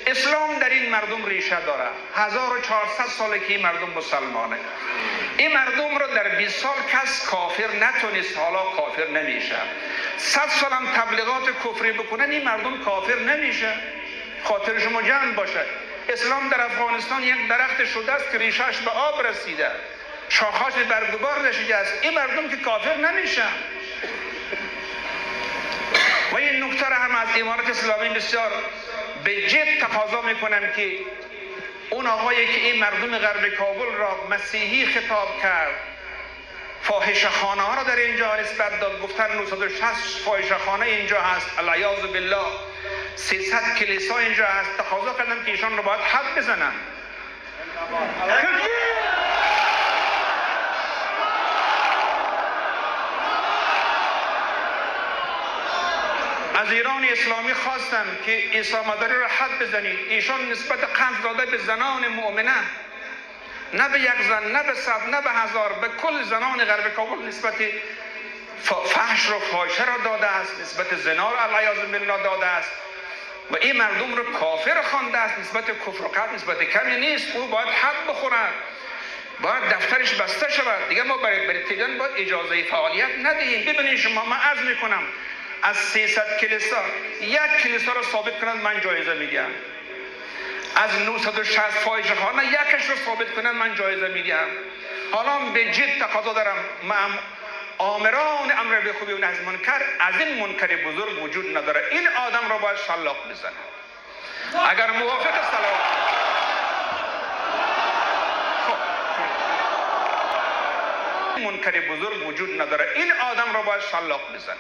اسلام در این مردم ریشه داره. 1400 ساله که این مردم مسلمانه. این مردم رو در 20 سال کس کافر نتونست، حالا کافر نمیشه. 100 سال هم تبلیغات کفری بکنن این مردم کافر نمیشه. خاطر شما جمع باشه. اسلام در افغانستان یک درخت شده است که ریشهش به آب رسیده، شاخهاش برگبار نشیده است. این مردم که کافر نمیشن. و این نکته را هم از امارت اسلامی بسیار به جد تقاضا میکنم که اون آقایی که این مردم غرب کابل را مسیحی خطاب کرد، فاحشه خانه ها را در اینجا نسبت داد، گفتن 960 فاحشه خانه اینجا هست، العیاذ بالله 300 کلیسا اینجا هست، تقاضا کردم که ایشان رو باید حد بزنن. از ایران اسلامی خواستم که عیسی مداری را حد بزنید. ایشان نسبت قند داده به زنان مؤمنه، نه به یک زن، نه به 100، نه به 1000، به کل زنان غرب کابل نسبت فحش و فاحشه را داده است، نسبت زنا را العیاذ بالله داده است و این مردم را کافر خوانده است. نسبت کفر و قتل نسبت کمی نیست. او باید حد بخورد، باید دفترش بسته شود. دیگه ما برای تیگان باید اجازه فعالیت ندهیم. ببینید شما، من عرض میکنم از 300 کلیسا یک کلیسا را ثابت کنند من جایزه میدم. از 960 فاحشه خانه یکش رو ثابت کنند من جایزه میدم. حالا به جد تقاضا دارم، من آمران امر به خوبی و نهی از منکر، از این منکر بزرگ وجود نداره. این آدم را باید شلاق بزنه. اگر موافق صلوات منکر بزرگ وجود نداره. این آدم را باید شلاق بزنه.